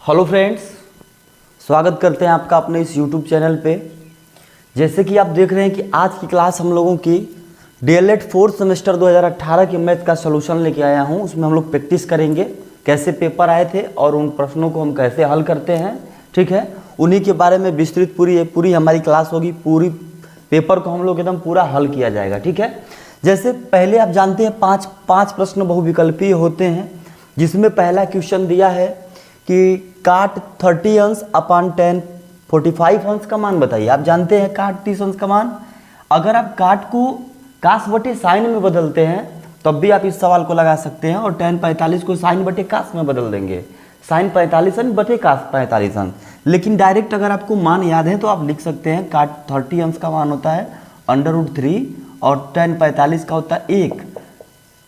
Hello friends, स्वागत करते हैं आपका अपने इस यूट्यूब चैनल पे। जैसे कि आप देख रहे हैं कि आज की क्लास हम लोगों की डीएलएड फोर्थ सेमेस्टर 2018 के मैथ का सलूशन लेके आया हूं। उसमें हम लोग प्रैक्टिस करेंगे कैसे पेपर आए थे और उन प्रश्नों को हम कैसे हल करते हैं। ठीक है, उन्हीं के बारे में विस्तृत पूरी हमारी क्लास होगी। पूरी पेपर को हम लोग एकदम पूरा हल किया जाएगा। ठीक है, जैसे पहले आप जानते हैं पाँच प्रश्न बहुविकल्पीय होते हैं, जिसमें पहला क्वेश्चन दिया है कि काट 30 अंश अपान 10 45 अंश का मान बताइए। आप जानते हैं काट 30 अंश का मान, अगर आप काट को कास बटे साइन में बदलते हैं तब भी आप इस सवाल को लगा सकते हैं, और tan 45 को साइन बटे कास में बदल देंगे, साइन 45 अंश बटे कास 45 अंश। लेकिन डायरेक्ट अगर आपको मान याद है तो आप लिख सकते हैं काट 30 अंश का मान होता है √3 और tan 45 का होता है 1।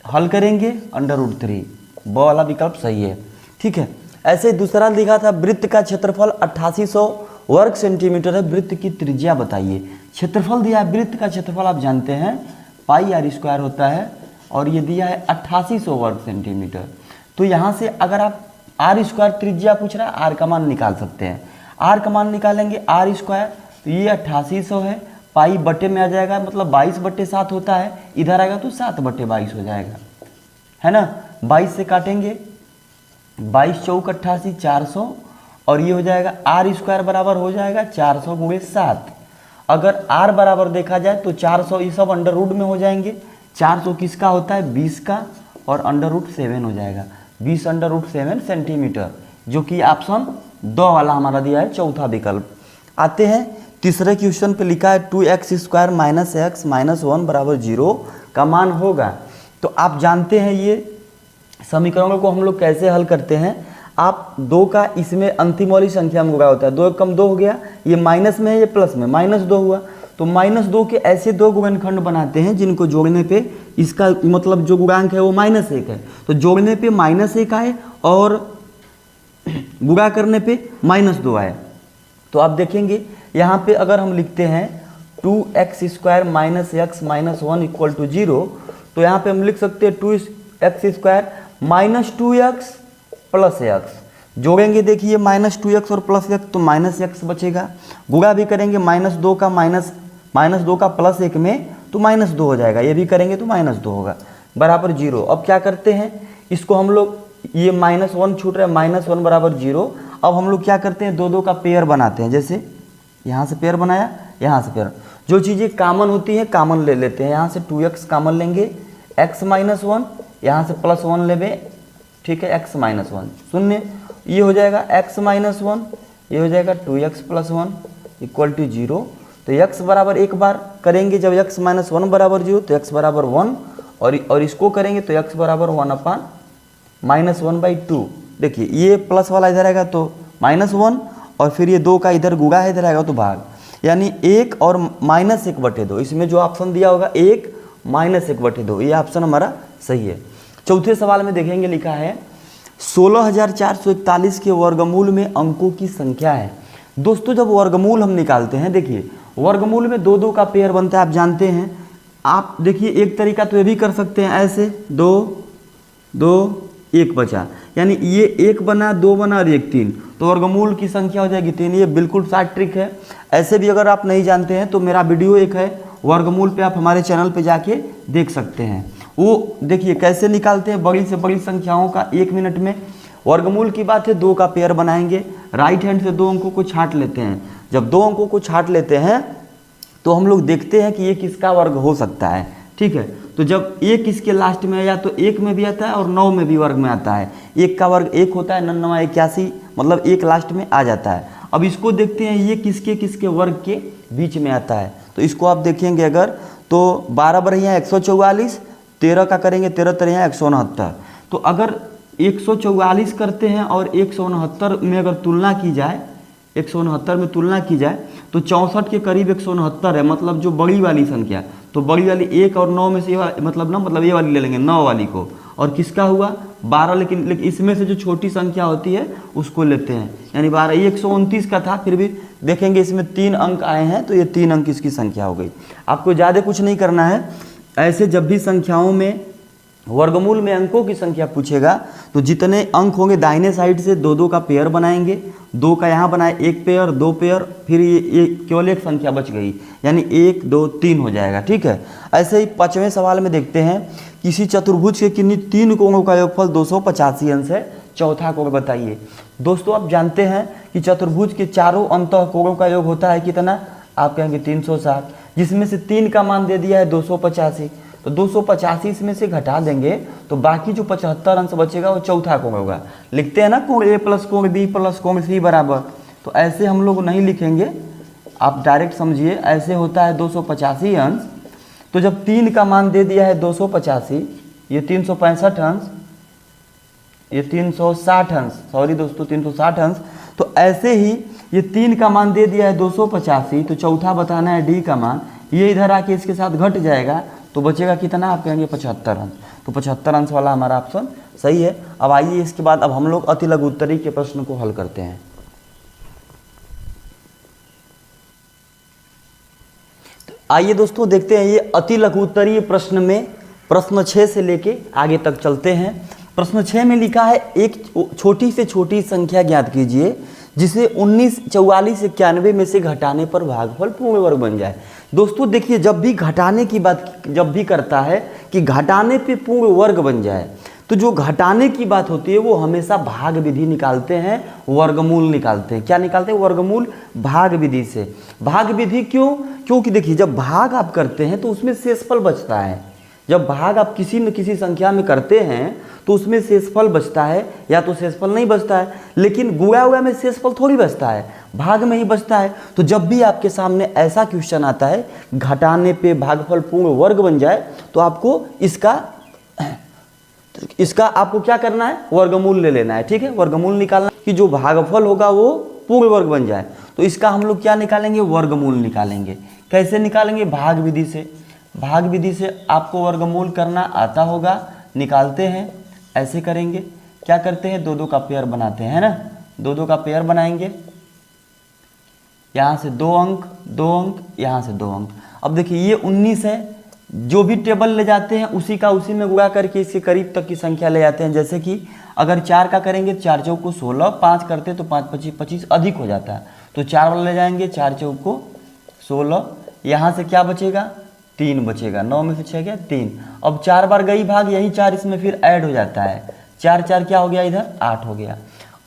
हल करेंगे √3, वो वाला विकल्प सही है। ठीक है, ऐसे ही दूसरा लिखा था वृत्त का क्षेत्रफल 8800 वर्ग सेंटीमीटर है, वृत्त की त्रिज्या बताइए। क्षेत्रफल दिया है, वृत्त का क्षेत्रफल आप जानते हैं πr² होता है, और ये दिया है 8800 वर्ग सेंटीमीटर। तो यहाँ से अगर आप r² त्रिज्या पूछ रहा है, r का मान निकाल सकते हैं। r का मान निकालेंगे r², तो ये 8800 है, पाई बटे में आ जाएगा, मतलब 22/7 होता है, इधर आएगा तो 7/22 हो जाएगा, है ना। 22 से काटेंगे, 22 चौक 88 400, और ये हो जाएगा r² बराबर हो जाएगा 400 × 7। अगर r बराबर देखा जाए तो 400 ये सब √√ में हो जाएंगे। 400 किसका होता है 20 का, और √7 हो जाएगा 20√7 सेंटीमीटर, जो कि ऑप्शन 2 वाला हमारा दिया है, चौथा विकल्प। आते हैं तीसरे क्वेश्चन पे, लिखा है 2x² - x - 1 = 0 का मान होगा। तो आप जानते हैं ये समीकरणों को हम लोग कैसे हल करते हैं। आप 2 का इसमें अंतिम वाली संख्या में गुणा होता है, 2 × 2 हो गया, ये माइनस में है, ये प्लस में, -2 हुआ। तो -2 के ऐसे 2 गुणनखंड बनाते हैं जिनको जोड़ने पे इसका मतलब जो गुणांक है वो -1 है। तो जोड़ने पे -1 आए और गुणा करने पे -2 आए। तो आप देखेंगे यहाँ पे अगर हम लिखते हैं 2x² - x - 1 = 0, तो यहाँ पे हम लिख सकते हैं 2x² - 2x + x। जोड़ेंगे, देखिए -2x और +x, तो -x बचेगा। गुणा भी करेंगे -2 का -2 का +1 में, तो -2 हो जाएगा। ये भी करेंगे तो -2 होगा, बराबर 0। अब क्या करते हैं, इसको हम लोग, ये -1 छूट रहा है, -1 बराबर 0। अब हम लोग क्या करते हैं, 2 का पेयर बनाते हैं। जैसे यहाँ से पेयर बनाया, यहाँ से पेयर, जो चीज़ें कॉमन होती हैं कॉमन ले लेते हैं। यहाँ से 2x कॉमन लेंगे, x - 1, यहाँ से +1 लेंगे, ठीक है, x - 1 शून्य, ये हो जाएगा x - 1, ये हो जाएगा 2x + 1 = 0। तो x बराबर एक बार करेंगे, जब x - 1 बराबर 0 तो x बराबर 1, और इसको करेंगे तो x बराबर 1/-1/2। देखिए ये प्लस वाला इधर आएगा तो -1, और फिर ये 2 का इधर गुणा है, इधर आएगा तो भाग, यानी 1 और -1/2। इसमें जो ऑप्शन दिया होगा 1 - 1/2, ये ऑप्शन हमारा सही है। चौथे सवाल में देखेंगे, लिखा है 16441 के वर्गमूल में अंकों की संख्या है। दोस्तों जब वर्गमूल हम निकालते हैं, देखिए वर्गमूल में 2 का पेयर बनता है, आप जानते हैं। आप देखिए एक तरीका तो ये भी कर सकते हैं, ऐसे 2 2 1 बचा, यानी ये 1 बना, 2 बना और 1 3, तो वर्गमूल की संख्या हो जाएगी 3। ये बिल्कुल शार्ट ट्रिक है। ऐसे भी अगर आप नहीं जानते हैं तो मेरा वीडियो एक है वर्गमूल पे, आप हमारे चैनल पे जाके देख सकते हैं। वो देखिए कैसे निकालते हैं बड़ी से बड़ी संख्याओं का 1 मिनट में। वर्गमूल की बात है, 2 का पेयर बनाएंगे, राइट हैंड से 2 अंकों को छांट लेते हैं। जब 2 अंकों को छांट लेते हैं तो हम लोग देखते हैं कि ये किसका वर्ग हो सकता है। ठीक है, तो जब 1 इसके लास्ट में आया तो 1 में भी आता है और 9 में भी वर्ग में आता है। 1 का वर्ग 1 होता है, 9 × 81, मतलब 1 लास्ट में आ जाता है। अब इसको देखते हैं ये किसके किसके वर्ग के बीच में आता है। तो इसको आप देखेंगे अगर, तो 12 बढ़िया 144, 13 का करेंगे 13 तरह 169। तो अगर 144 करते हैं और 169 में अगर तुलना की जाए, 169 में तुलना की जाए तो 64 के करीब 169 है, मतलब जो बड़ी वाली संख्या। तो बड़ी वाली 1 और 9 में से मतलब ये वाली ले लेंगे, 9 वाली को, और किसका हुआ 12। लेकिन इसमें से जो छोटी संख्या होती है उसको लेते हैं, यानी 12। ये 129 का था, फिर भी देखेंगे इसमें 3 अंक आए हैं, तो ये 3 अंक इसकी संख्या हो गई। आपको ज़्यादा कुछ नहीं करना है। ऐसे जब भी संख्याओं में वर्गमूल में अंकों की संख्या पूछेगा तो जितने अंक होंगे दाहिने साइड से दो दो का पेयर बनाएंगे, दो का यहाँ बनाए एक पेयर, दो पेयर, फिर ये केवल एक संख्या बच गई, यानी 1 2 3 हो जाएगा। ठीक है, ऐसे ही 5वें सवाल में देखते हैं, किसी चतुर्भुज के किन्हीं 3 कोणों का योगफल 285 अंश है, चौथा कोण बताइए। दोस्तों आप जानते हैं कि चतुर्भुज के चारों अंतः कोणों का योग होता है कितना, आप कहेंगे 360, जिसमें से 3 का मान दे दिया है 285, तो 285 इसमें से घटा देंगे तो बाकी जो 75 अंश बचेगा वो चौथा कोण होगा। लिखते हैं ना कोण ए प्लस कोण बी प्लस कोण सी बराबर, तो ऐसे हम लोग नहीं लिखेंगे, आप डायरेक्ट समझिए, ऐसे होता है 285 अंश। तो जब 3 का मान दे दिया है 285, ये 365 अंश, ये 360 अंश, सॉरी दोस्तों 360 अंश, तो ऐसे ही ये 3 का मान दे दिया है 285, तो चौथा बताना है डी का मान, ये इधर आके इसके साथ घट जाएगा तो बचेगा कितना, आप कहेंगे 75 अंश। तो 75 अंश वाला हमारा ऑप्शन सही है। अब आइए इसके बाद अब हम लोग अति लघु उत्तरीय के प्रश्न को हल करते हैं। तो आइए दोस्तों देखते हैं ये अति लघु उत्तरीय प्रश्न में प्रश्न 6 से लेके आगे तक चलते हैं। प्रश्न 6 में लिखा है, एक छोटी से छोटी संख्या ज्ञात कीजिए जिसे 19 44 91 में से घटाने पर भागफल पूर्ण वर्ग बन जाए। दोस्तों देखिए, जब भी घटाने की बात जब भी करता है कि घटाने पे पूर्ण वर्ग बन जाए, तो जो घटाने की बात होती है वो हमेशा भाग विधि निकालते हैं, वर्गमूल निकालते हैं। क्या निकालते हैं? वर्गमूल भाग विधि से। भाग विधि क्यों? क्योंकि देखिए जब भाग आप करते हैं तो उसमें शेषफल बचता है। जब भाग आप किसी न किसी संख्या में करते हैं तो उसमें शेषफल बचता है, या तो शेषफल नहीं बचता है, लेकिन गुणा हुआ में शेषफल थोड़ी बचता है, भाग में ही बचता है। तो जब भी आपके सामने ऐसा क्वेश्चन आता है घटाने पे भागफल पूर्ण वर्ग बन जाए, तो आपको इसका आपको क्या करना है? वर्गमूल ले लेना है। ठीक है, वर्गमूल निकालना कि जो भागफल होगा वो पूर्ण वर्ग बन जाए। तो इसका हम लोग क्या निकालेंगे? वर्गमूल निकालेंगे। कैसे निकालेंगे? भाग विधि से। भाग विधि से आपको वर्गमूल करना आता होगा, निकालते हैं। ऐसे करेंगे, क्या करते हैं? 2 2 का पेयर बनाते हैं ना, 2 2 का पेयर बनाएंगे, यहाँ से 2 अंक 2 अंक, यहाँ से 2 अंक। अब देखिए ये 19 है, जो भी टेबल ले जाते हैं उसी का उसी में गुणा करके इसके करीब तक की संख्या ले जाते हैं। जैसे कि अगर 4 का करेंगे 4 चौक को 16, 5 करते तो 5 25 25 अधिक हो जाता है, तो 4 वाला ले जाएंगे, 4 चौक को 16, यहाँ से क्या बचेगा? 3 बचेगा, 9 में से 6 गया 3। अब 4 बार गई भाग, यही 4 इसमें फिर ऐड हो जाता है, 4 4 क्या हो गया? इधर 8 हो गया।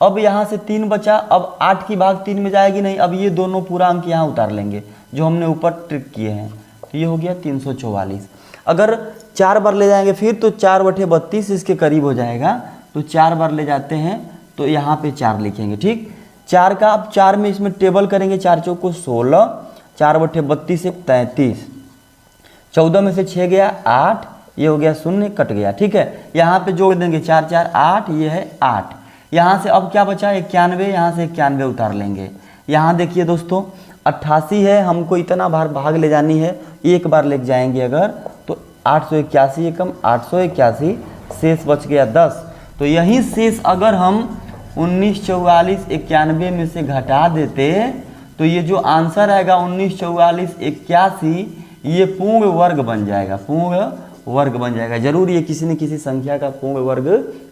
अब यहाँ से 3 बचा, अब 8 की भाग 3 में जाएगी नहीं, अब ये दोनों पूरा अंक यहाँ उतार लेंगे जो हमने ऊपर ट्रिक किए हैं, तो ये हो गया 344। अगर 4 बार ले जाएंगे फिर तो 4/32 इसके करीब हो जाएगा, तो 4 बार ले जाते हैं तो यहाँ पे 4 लिखेंगे। ठीक, 4 का अब 4 में इसमें टेबल करेंगे, 4 चौक को 16, 4/32 से 33, 14 में से 6 गया 8, ये हो गया 0 कट गया। ठीक है, यहाँ पे जोड़ देंगे 4 4 8, ये है 8। यहाँ से अब क्या बचा? 91, यहाँ से 91 उतार लेंगे। यहाँ देखिए दोस्तों 88 है, हमको इतना बार भाग ले जानी है, एक बार ले जाएंगे अगर तो 881 एकम 881, शेष बच गया 10। तो यही शेष अगर हम 19 44 91 में से घटा देते तो ये जो आंसर आएगा 19 44 81, ये पूर्ण वर्ग बन जाएगा, पूर्ण वर्ग बन जाएगा। जरूर ये किसी न किसी संख्या का पूर्ण वर्ग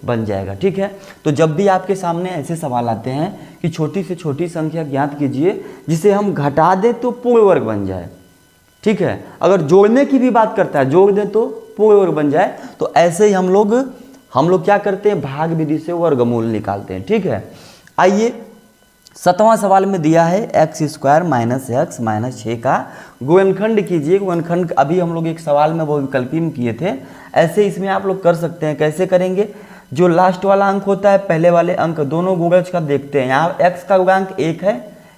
बन जाएगा। ठीक है, तो जब भी आपके सामने ऐसे सवाल आते हैं कि छोटी से छोटी संख्या ज्ञात कीजिए जिसे हम घटा दें तो पूर्ण वर्ग बन जाए, ठीक है, अगर जोड़ने की भी बात करता है जोड़ दें तो पूर्ण वर्ग बन जाए, तो ऐसे ही हम लोग क्या करते हैं? भाग विधि से वर्गमूल निकालते हैं। ठीक है, आइए 7वां सवाल में दिया है x² - x - 6 का गुणनखंड कीजिए। गुणनखंड अभी हम लोग एक सवाल में बहुविकल्पी में किए थे, ऐसे इसमें आप लोग कर सकते हैं। कैसे करेंगे? जो लास्ट वाला अंक होता है पहले वाले अंक दोनों गुणज का देखते हैं। यहाँ x का गुणांक 1 है,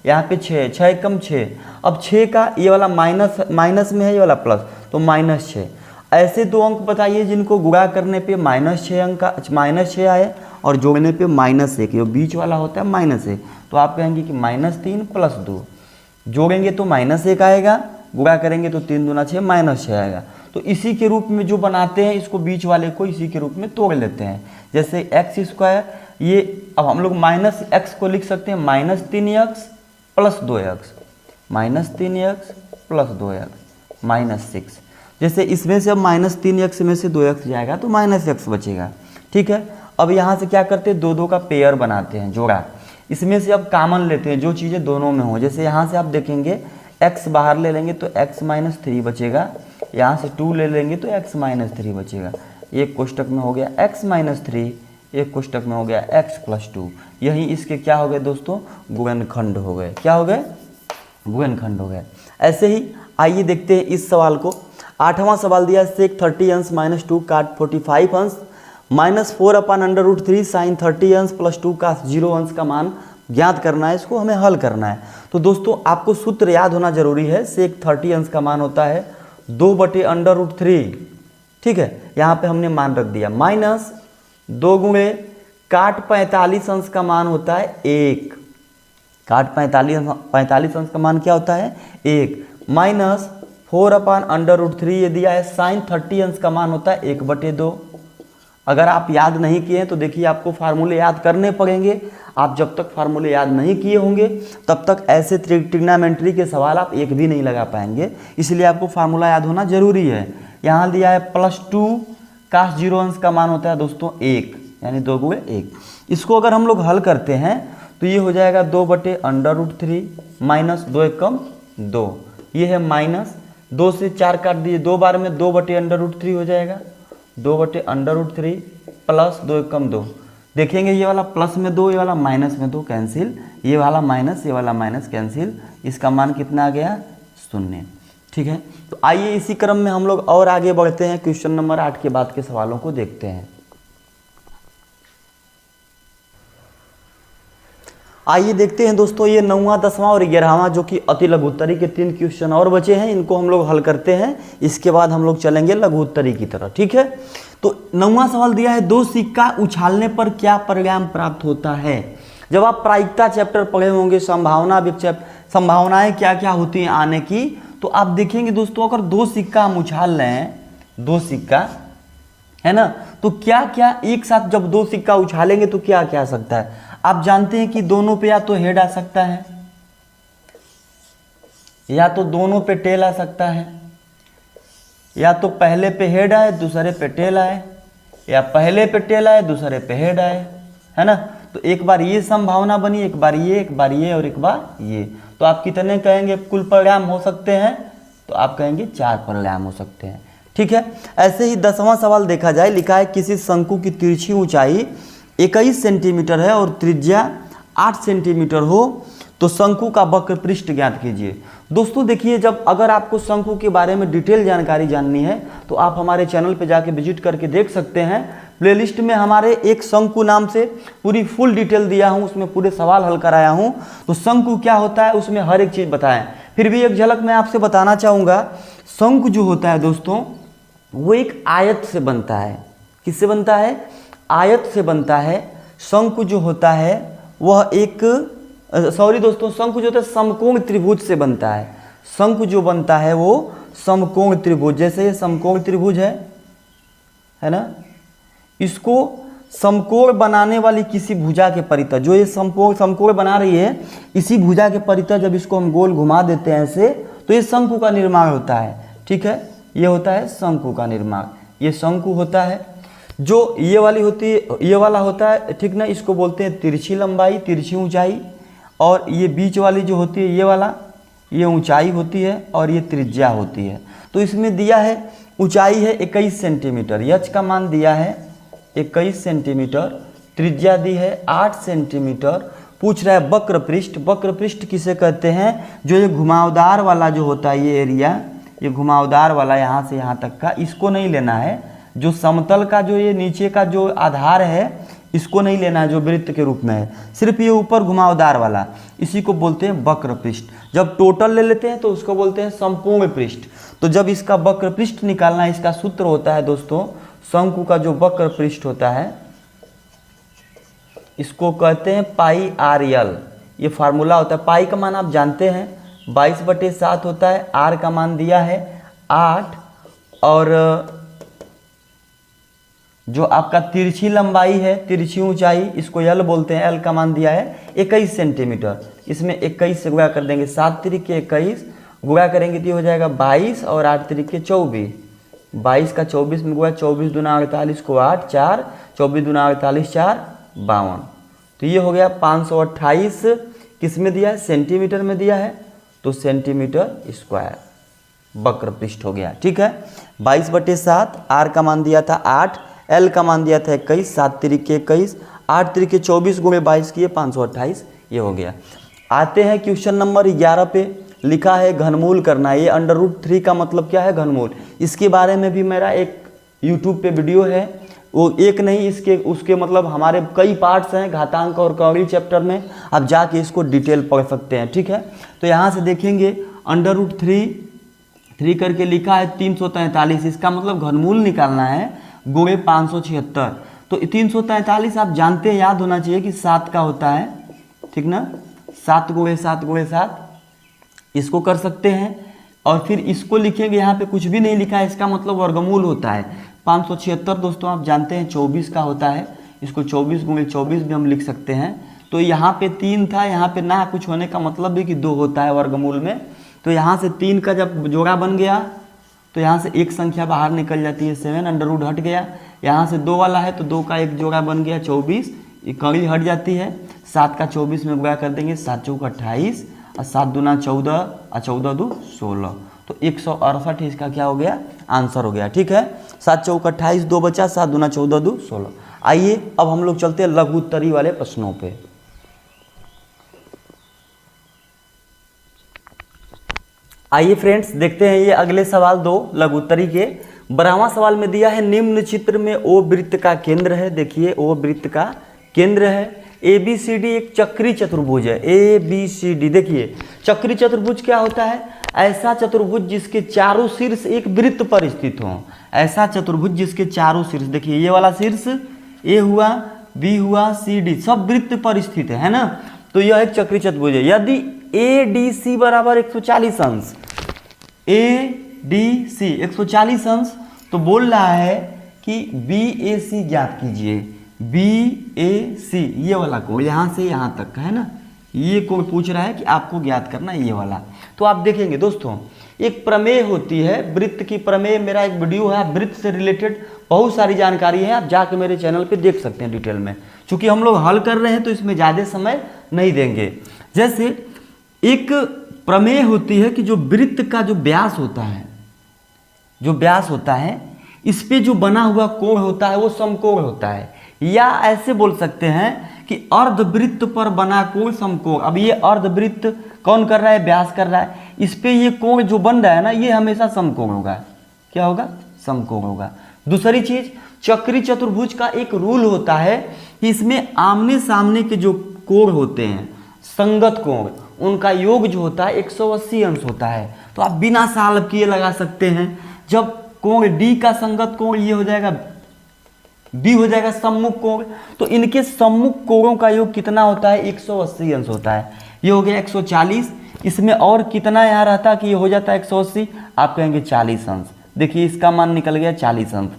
यहाँ पे 6, 6 एकम 6। अब 6 का ये वाला माइनस में है, ये वाला प्लस, तो -6। ऐसे 2 अंक बताइए जिनको गुणा करने पे -6 अंक का -6 आए और जोड़ने पे -1, ये बीच वाला होता है -1, तो आप कहेंगे कि -3 + 2, जोड़ेंगे तो -1 आएगा, गुणा करेंगे तो 3 दूना 6 -6 आएगा। तो इसी के रूप में जो बनाते हैं इसको बीच वाले को इसी के रूप में तोड़ लेते हैं। जैसे x², ये अब हम लोग -x को लिख सकते हैं -3x + 2x, -3x + 2x -6। जैसे इसमें से अब -3x में से 2x जाएगा तो -x बचेगा। ठीक है, अब यहाँ से क्या करते हैं, 2 का पेयर बनाते हैं, जोड़ा। इसमें से अब कॉमन लेते हैं जो चीज़ें दोनों में हो। जैसे यहाँ से आप देखेंगे x बाहर ले लेंगे तो x - 3 बचेगा, यहाँ से 2 ले लेंगे तो x - 3 बचेगा। एक कोष्टक में हो गया x - 3, एक कोष्टक में हो गया x + 2। यही इसके क्या हो गए दोस्तों, गुणनखंड हो गए। क्या हो गए, गुणनखंड हो गए। ऐसे ही आइए देखते हैं इस सवाल को। 8वां सवाल दिया है, सेक 30 अंश -2 काट 45 अंश -4/√3 साइन 30 अंश + 2 का 0 अंश का मान ज्ञात करना है। इसको हमें हल करना है। तो दोस्तों आपको सूत्र याद होना जरूरी है। सेक 30 अंश का मान होता है 2/√3। ठीक है, यहाँ पे हमने मान रख दिया, -2 गुणे काट 45 अंश का मान होता है 1। काट 45 अंश का मान क्या होता है, 1 -4/√3 ये दिया है। साइन 30 अंश का मान होता है 1/2। अगर आप याद नहीं किए हैं तो देखिए आपको फार्मूले याद करने पड़ेंगे। आप जब तक फार्मूले याद नहीं किए होंगे तब तक ऐसे ट्रिग्नोमेट्री के सवाल आप एक भी नहीं लगा पाएंगे। इसलिए आपको फार्मूला याद होना जरूरी है। यहाँ दिया है +2 का 0 अंश का मान होता है दोस्तों 1, यानी 2 गुणे 1। इसको अगर हम लोग हल करते हैं तो ये हो जाएगा 2/√3 -2 एकम 2। ये है -2 से 4 काट दीजिए, 2 बार में 2/√3 हो जाएगा। 2/√3 + 2 एकम 2। देखेंगे ये वाला प्लस में 2, ये वाला माइनस में 2 कैंसिल, ये वाला माइनस, ये वाला माइनस कैंसिल। इसका मान कितना आ गया, 0। ठीक है, तो आइए इसी क्रम में हम लोग और आगे बढ़ते हैं। क्वेश्चन नंबर 8 के बाद के सवालों को देखते हैं। आइए देखते हैं दोस्तों, ये 9वां, 10वां और 11वां जो कि अति लघुत्तरी के 3 क्वेश्चन और बचे हैं, इनको हम लोग हल करते हैं। इसके बाद हम लोग चलेंगे लघुत्तरी की तरफ। ठीक है, तो 9वां सवाल दिया है, 2 सिक्का उछालने पर क्या परिणाम प्राप्त होता है। जब आप प्रायिकता चैप्टर पढ़े होंगे, संभावनाएं क्या क्या होती हैं आने की, तो आप देखेंगे दोस्तों अगर 2 सिक्का हम उछाल रहे हैं, 2 सिक्का है ना, तो क्या क्या एक साथ जब 2 सिक्का उछालेंगे तो क्या क्या आ सकता है। आप जानते हैं कि दोनों पे या तो हेड आ सकता है, या तो दोनों पे टेल आ सकता है, या तो पहले पे हेड आए दूसरे पे टेल आए, या पहले पे टेल आए दूसरे पे हेड आए, है ना। तो एक बार ये संभावना बनी, एक बार ये, एक बार ये और एक बार ये। तो आप कितने कहेंगे कुल परिणाम हो सकते हैं, तो आप कहेंगे 4 परिणाम हो सकते हैं। ठीक है, ऐसे ही 10वां सवाल देखा जाए, लिखा है किसी शंकु की तिरछी ऊंचाई 21 सेंटीमीटर है और त्रिज्या 8 सेंटीमीटर हो तो शंकु का वक्र पृष्ठ ज्ञात कीजिए। दोस्तों देखिए, जब अगर आपको शंकु के बारे में डिटेल जानकारी जाननी है तो आप हमारे चैनल पे जाके विजिट करके देख सकते हैं। प्लेलिस्ट में हमारे एक शंकु नाम से पूरी फुल डिटेल दिया हूँ, उसमें पूरे सवाल हल कराया हूँ। तो शंकु क्या होता है उसमें हर एक चीज़ बताएं। फिर भी एक झलक मैं आपसे बताना चाहूँगा, शंकु जो होता है दोस्तों वो एक आयत से बनता है। किससे बनता है, आयत से बनता है। शंकु जो होता है वह एक दोस्तों, शंकु जो होता है समकोण त्रिभुज से बनता है। शंकु जो बनता है वो समकोण त्रिभुज, जैसे ये समकोण त्रिभुज है ना, इसको समकोण बनाने वाली किसी भुजा के परितः, जो ये समकोण बना रही है, इसी भुजा के परितः जब इसको हम गोल घुमा देते हैं ऐसे, तो ये शंकु का निर्माण होता है। ठीक है, ये होता है शंकु का निर्माण। ये शंकु होता है। जो ये वाली होती है, ये वाला होता है, ठीक ना, इसको बोलते हैं तिरछी लंबाई, तिरछी ऊंचाई। और ये बीच वाली जो होती है ये वाला, ये ऊंचाई होती है और ये त्रिज्या होती है। तो इसमें दिया है ऊंचाई है 21 सेंटीमीटर, यच का मान दिया है 21 सेंटीमीटर, त्रिज्या दी है 8 सेंटीमीटर। पूछ रहा है वक्र पृष्ठ। वक्र पृष्ठ किसे कहते हैं, जो ये घुमावदार वाला जो होता है ये एरिया, ये घुमावदार वाला यहाँ से यहाँ तक का, इसको नहीं लेना है। जो समतल का जो ये नीचे का जो आधार है इसको नहीं लेना है, जो वृत्त के रूप में है, सिर्फ ये ऊपर घुमावदार वाला, इसी को बोलते हैं वक्र पृष्ठ। जब टोटल ले लेते हैं तो उसको बोलते हैं संपूर्ण पृष्ठ। तो जब इसका वक्र पृष्ठ निकालना है, इसका सूत्र होता है दोस्तों, शंकु का जो वक्र पृष्ठ होता है इसको कहते हैं πr/l। ये फार्मूला होता है। पाई का मान आप जानते हैं 22/7 होता है, r का मान दिया है 8, और जो आपका तिरछी लंबाई है, तिरछी ऊंचाई, इसको यल बोलते हैं, एल का मान दिया है 21 सेंटीमीटर। इसमें 21 से गुणा कर देंगे, 7 तिरिक के 21 गुणा करेंगे तो हो जाएगा 22 और 8 तिरिक के 24, 22 का 24 में गुणा, 24 दूना 48 को 8, 4, 24 दूना 48, 4, 52। तो ये हो गया 528 किस में दिया है, सेंटीमीटर में दिया है, तो सेंटीमीटर स्क्वायर वक्र पृष्ठ हो गया। ठीक है, 22/7, आर का मान दिया था 8, एल का मान दिया था 21, 7 तिरिके 21, 8 तिरिके 24 गुणे 22 किए 528, ये हो गया। आते हैं क्वेश्चन नंबर 11 पे, लिखा है घनमूल करना। ये √3 का मतलब क्या है, घनमूल। इसके बारे में भी मेरा एक यूट्यूब पे वीडियो है, वो एक नहीं इसके उसके मतलब हमारे कई पार्ट्स हैं घातांक और कौड़ी चैप्टर में, आप जाके इसको डिटेल पढ़ सकते हैं। ठीक है, तो यहाँ से देखेंगे √3 करके लिखा है 343, इसका मतलब घनमूल निकालना है गुणे 576। तो 343 आप जानते हैं, याद होना चाहिए कि 7 का होता है, ठीक ना, 7 गुणे 7 गुणे 7, इसको कर सकते हैं। और फिर इसको लिखेंगे, यहाँ पे कुछ भी नहीं लिखा है, इसका मतलब वर्गमूल होता है 576। दोस्तों आप जानते हैं 24 का होता है, इसको 24 गुणे 24 भी हम लिख सकते हैं। तो यहाँ पे 3 था, यहाँ पे ना कुछ होने का मतलब भी कि 2 होता है वर्गमूल में। तो यहाँ से 3 का जब जोड़ा बन गया तो यहाँ से एक संख्या बाहर निकल जाती है 7, अंडर हट गया। यहाँ से 2 वाला है तो 2 का एक जोड़ा बन गया 24, कड़ी हट जाती है। 7 का 24 में गुणा कर देंगे, 7 चौका 28 और 7 दूना 14 और 14 दू 16, तो 168 इसका क्या हो गया, आंसर हो गया। ठीक है, 7 चौका 28, 2 बचा, 7 दूना 14 दू 16। आइए अब हम लोग चलते हैं लघु उत्तरी वाले प्रश्नों पे। आइए फ्रेंड्स देखते हैं ये अगले सवाल 2 लघु उत्तरी के। 12वां सवाल में दिया है निम्न चित्र में ओ वृत्त का केंद्र है। देखिए ओ वृत्त का केंद्र है, ABCD एक चक्री चतुर्भुज है, ABCD। देखिए चक्री चतुर्भुज क्या होता है, ऐसा चतुर्भुज जिसके चारों शीर्ष एक वृत्त पर स्थित हो। ऐसा चतुर्भुज जिसके चारों शीर्ष, देखिए ये वाला शीर्ष A हुआ, B हुआ, CD सब वृत्त पर स्थित है ना, तो यह एक चक्री चतुर्भुज है। यदि ADC बराबर 140 अंश, ADC 140 अंश, तो बोल रहा है कि BAC ज्ञात कीजिए। BAC ये वाला कोण यहाँ से यहाँ तक का है ना, ये कोण पूछ रहा है कि आपको ज्ञात करना ये वाला। तो आप देखेंगे दोस्तों एक प्रमेय होती है, वृत्त की प्रमेय, मेरा एक वीडियो है वृत्त से रिलेटेड, बहुत सारी जानकारी है, आप जाके मेरे चैनल पे देख सकते हैं डिटेल में। चूंकि हम लोग हल कर रहे हैं तो इसमें ज़्यादा समय नहीं देंगे। जैसे एक प्रमेय होती है कि जो वृत्त का जो व्यास होता है, जो व्यास होता है, इस पे जो बना हुआ कोण होता है वो समकोण होता है, या ऐसे बोल सकते हैं कि अर्धवृत्त पर बना कोण समकोण। अब ये अर्धवृत्त कौन कर रहा है, व्यास कर रहा है, इस पे ये कोण जो बन रहा है ना, ये हमेशा समकोण होगा। क्या होगा, समकोण होगा। दूसरी चीज, चक्री चतुर्भुज का एक रूल होता है कि इसमें आमने सामने के जो कोण होते हैं, संगत कोण, उनका योग जो होता है 180 अंश होता है। तो आप बिना साल किए लगा सकते हैं। जब कोण D का संगत कोण ये हो जाएगा, B हो जाएगा सम्मुख कोण, तो इनके सम्मुख कोणों का योग कितना होता है, 180 अंश होता है। ये हो गया 140, इसमें और कितना यहाँ रहता कि ये हो जाता है 180, आप कहेंगे 40 अंश। देखिए इसका मान निकल गया 40 अंश।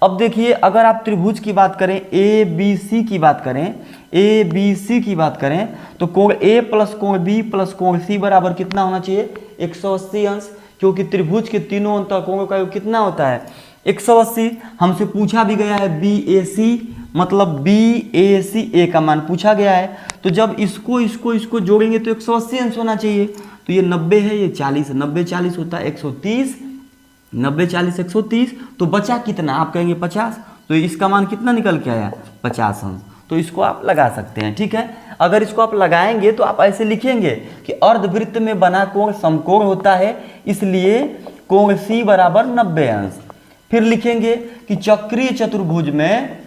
अब देखिए अगर आप त्रिभुज की बात करें, ABC की बात करें, ABC की बात करें, तो कोण A प्लस कोण B प्लस कोण C बराबर कितना होना चाहिए, 180 अंश, क्योंकि त्रिभुज के तीनों अंतःकोणों का योग कितना होता है, 180। हमसे पूछा भी गया है BAC, मतलब BAC A का मान पूछा गया है, तो जब इसको जोड़ेंगे तो 180 अंश होना चाहिए। तो ये 90 है, ये 40 है, 90 40 होता है 130, 90 40 130, तो बचा कितना, आप कहेंगे 50, तो इसका मान कितना निकल के आया, 50 अंश। तो इसको आप लगा सकते हैं। ठीक है, अगर इसको आप लगाएंगे तो आप ऐसे लिखेंगे कि अर्धवृत्त में बना कोण समकोण होता है, इसलिए कोण C बराबर 90 अंश। फिर लिखेंगे कि चक्रीय चतुर्भुज में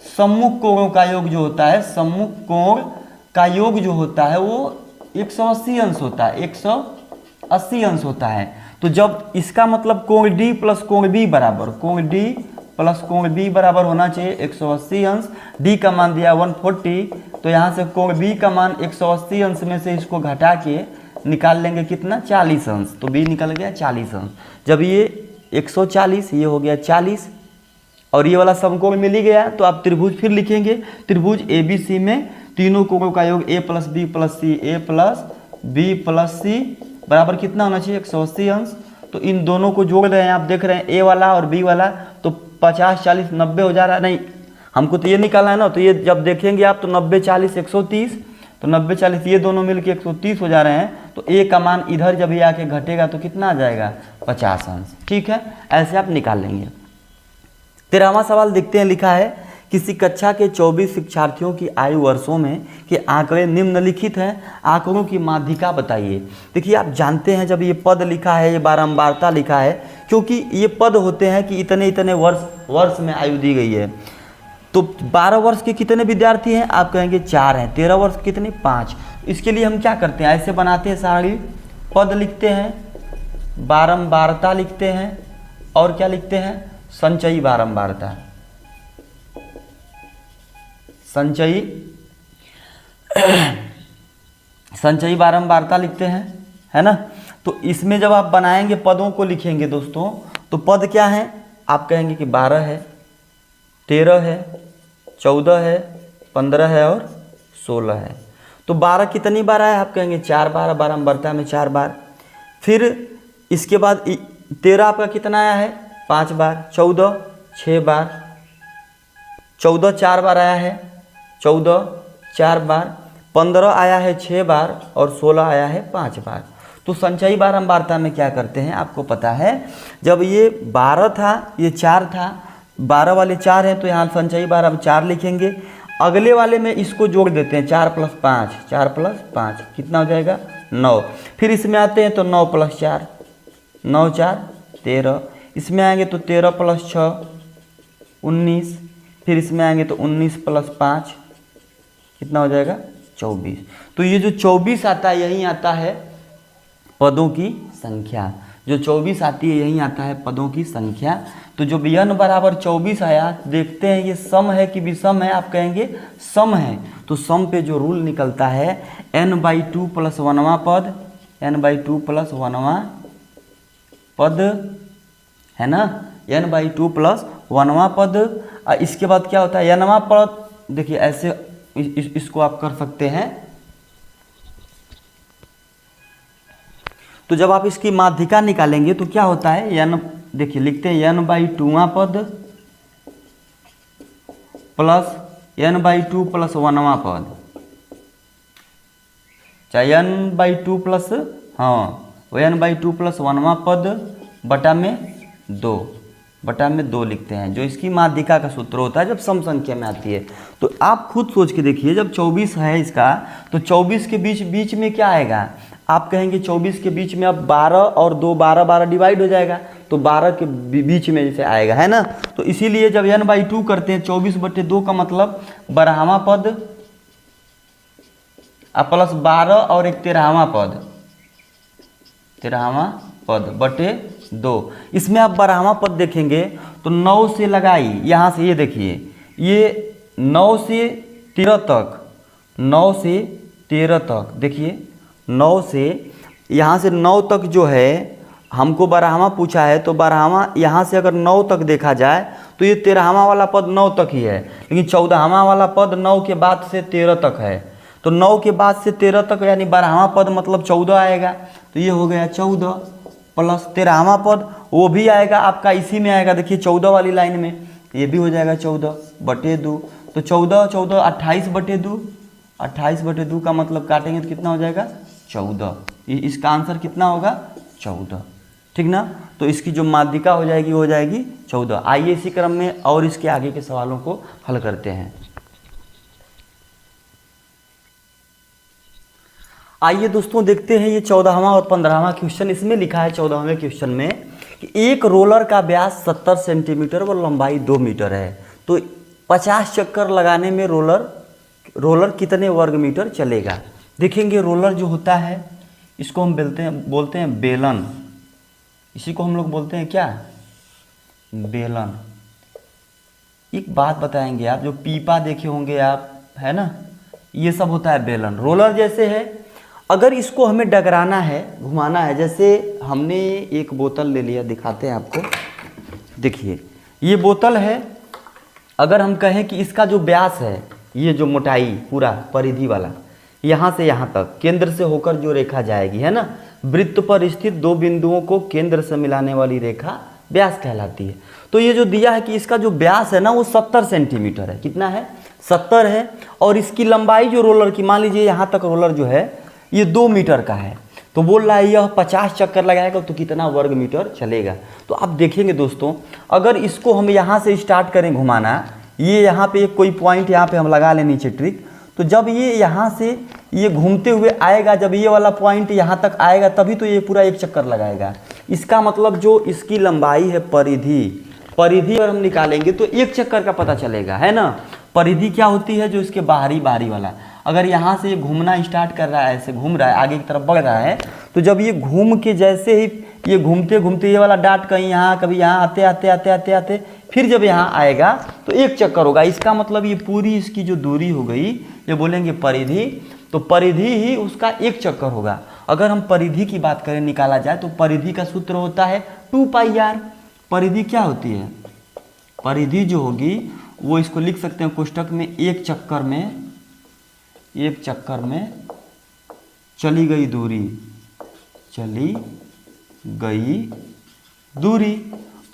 सम्मुख कोणों का योग जो होता है, सम्मुख कोण का योग जो होता है वो 180 अंश होता है, 180 अंश होता है। तो जब इसका मतलब कोण D प्लस कोण B बराबर, कोण D प्लस कोण B बराबर होना चाहिए 180 अंश। D का मान दिया 140, तो यहाँ से कोण B का मान 180 अंश में से इसको घटा के निकाल लेंगे कितना, 40 अंश, तो B निकल गया 40 अंश। जब ये 140, ये हो गया 40, और ये वाला समकोण मिल ही गया, तो आप त्रिभुज फिर लिखेंगे। त्रिभुज ABC में तीनों कोणों का योग A plus B plus C, A plus B plus C बराबर कितना होना चाहिए, 180 अंश। तो इन दोनों को जोड़ रहे हैं, आप देख रहे हैं ए वाला और बी वाला, तो 50 40 90 हो जा रहा है। नहीं, हमको तो ये निकालना है ना, तो ये जब देखेंगे आप तो 90 40 130, तो 90 40 ये दोनों मिलके 130 हो जा रहे हैं। तो ए का मान इधर जब ये आके घटेगा तो कितना आ जाएगा, 50 अंश। ठीक है, ऐसे आप निकाल लेंगे। 13वां सवाल देखते हैं, लिखा है किसी कक्षा के 24 शिक्षार्थियों की आयु वर्षों में के आंकड़े निम्नलिखित हैं, आंकड़ों की माध्यिका बताइए। देखिए, आप जानते हैं जब ये पद लिखा है, ये बारंबारता लिखा है, क्योंकि ये पद होते हैं कि इतने इतने वर्ष में आयु दी गई है। तो 12 वर्ष के कितने विद्यार्थी हैं, आप कहेंगे 4 हैं। 13 वर्ष कितने, 5। इसके लिए हम क्या करते हैं, ऐसे बनाते हैं, सारी पद लिखते हैं, बारंबारता लिखते हैं, और क्या लिखते हैं, संचयी बारंबारता, संचयी बारंबारता लिखते हैं, है ना। तो इसमें जब आप बनाएंगे, पदों को लिखेंगे दोस्तों, तो पद क्या है, आप कहेंगे कि 12 है, 13 है, 14 है, 15 है और 16 है। तो 12 कितनी बार आया, आप कहेंगे 4 बार, बारंबारता में 4 बार। फिर इसके बाद 13 आपका कितना आया है, 5 बार। 14 6 बार, 14 4 बार आया है, 14 4 बार। 15 आया है 6 बार और 16 आया है 5 बार। तो संचयी बारंबारता में क्या करते हैं, आपको पता है, जब ये 12 था, ये 4 था, 12 वाले 4 हैं, तो यहाँ संचयी बार अब 4 लिखेंगे। अगले वाले में इसको जोड़ देते हैं, 4 + 5, 4 + 5 कितना हो जाएगा, 9। फिर इसमें आते हैं तो 9 + 4, 9 4 13। इसमें आएंगे तो 13 + 6 19। फिर इसमें आएंगे तो 19 + 5 कितना हो जाएगा, 24। तो ये जो 24 आता है, यही आता है पदों की संख्या। जो 24 आती है, यही आता है पदों की संख्या। तो जो n बराबर 24 आया, देखते हैं ये सम है कि विषम है, आप कहेंगे सम है। तो सम पे जो रूल निकलता है, n/2 + 1वां पद, n/2 + 1वां पद, है ना, n/2 + 1वां पद। इसके बाद क्या होता है, nवां पद। देखिए ऐसे इसको आप कर सकते हैं। तो जब आप इसकी माध्यिका निकालेंगे तो क्या होता है, n, देखिए लिखते हैं n/2वां पद प्लस n/2 + 1वां पद, चाहे n/2 प्लस, हाँ, n/2 + 1वां पद बटा में 2 लिखते हैं, जो इसकी माध्यिका का सूत्र होता है जब सम संख्या में आती है। तो आप खुद सोच के देखिए, जब 24 है इसका, तो 24 के बीच में क्या आएगा, आप कहेंगे 24 के बीच में अब 12 और 2, 12 12 डिवाइड हो जाएगा, तो 12 के बीच में जैसे आएगा, है ना। तो इसीलिए जब n/2 करते हैं, 24/2 का मतलब 12वां पद प्लस 12 और एक 13वां पद, 13वां पद बटे 2। इसमें आप 12वां पद देखेंगे तो 9 से लगाई, यहाँ से ये देखिए, ये 9 से 13 तक, 9 से 13 तक, देखिए 9 से यहाँ से 9 तक जो है, हमको 12वां पूछा है, तो 12वां यहाँ से अगर 9 तक देखा जाए तो ये 13वां वाला पद 9 तक ही है, लेकिन 14वां वाला पद 9 के बाद से 13 तक है। तो 9 के बाद से 13 तक यानी 12वां पद मतलब 14 आएगा। तो ये हो गया 14 प्लस 13वां पद, वो भी आएगा आपका, इसी में आएगा, देखिए 14 वाली लाइन में, ये भी हो जाएगा 14/2। तो 14 14 28/2, 28/2 का मतलब काटेंगे तो कितना हो जाएगा, 14। इसका आंसर कितना होगा, 14, ठीक ना। तो इसकी जो माध्यिका हो जाएगी वो हो जाएगी 14। आइए इसी क्रम में और इसके आगे के सवालों को हल करते हैं। आइए दोस्तों देखते हैं ये 14वां और 15वां क्वेश्चन। इसमें लिखा है 14वें क्वेश्चन में कि एक रोलर का व्यास 70 सेंटीमीटर और लंबाई 2 मीटर है, तो 50 चक्कर लगाने में रोलर कितने वर्ग मीटर चलेगा। देखेंगे रोलर जो होता है, इसको हम बोलते हैं बेलन, इसी को हम लोग बोलते हैं क्या, बेलन। एक बात बताएंगे आप, जो पीपा देखे होंगे आप, है ना, ये सब होता है बेलन। रोलर जैसे है, अगर इसको हमें डगराना है, घुमाना है, जैसे हमने एक बोतल ले लिया, दिखाते हैं आपको, देखिए ये बोतल है। अगर हम कहें कि इसका जो व्यास है, ये जो मोटाई पूरा परिधि वाला, यहाँ से यहाँ तक केंद्र से होकर जो रेखा जाएगी, है ना, वृत्त पर स्थित दो बिंदुओं को केंद्र से मिलाने वाली रेखा व्यास कहलाती है। तो ये जो दिया है कि इसका जो व्यास है ना वो 70 सेंटीमीटर है। कितना है? 70 है। और इसकी लंबाई जो रोलर की, मान लीजिए यहाँ तक रोलर जो है ये 2 मीटर का है, तो बोल रहा है यह 50 चक्कर लगाएगा तो कितना वर्ग मीटर चलेगा। तो आप देखेंगे दोस्तों, अगर इसको हम यहाँ से स्टार्ट करें घुमाना, ये यहाँ पे एक कोई पॉइंट यहाँ पे हम लगा लें नीचे ट्रिक, तो जब ये यहाँ से ये घूमते हुए आएगा, जब ये वाला पॉइंट यहाँ तक आएगा तभी तो ये पूरा एक चक्कर लगाएगा। इसका मतलब जो इसकी लंबाई है परिधि, परिधि अगर हम निकालेंगे तो एक चक्कर का पता चलेगा, है ना। परिधि क्या होती है? जो इसके बाहरी वाला, अगर यहाँ से ये घूमना स्टार्ट कर रहा है, ऐसे घूम रहा है, आगे की तरफ बढ़ रहा है, तो जब ये घूम के जैसे ही ये घूमते घूमते ये वाला डाट कहीं यहाँ कभी यहाँ आते आते आते आते आते फिर जब यहाँ आएगा तो एक चक्कर होगा। इसका मतलब ये पूरी इसकी जो दूरी हो गई ये बोलेंगे परिधि, तो परिधि ही उसका एक चक्कर होगा। अगर हम परिधि की बात करें, निकाला जाए तो परिधि का सूत्र होता है 2πr। परिधि क्या होती है? परिधि जो होगी वो इसको लिख सकते हैं कोष्टक में, एक चक्कर में चली गई दूरी।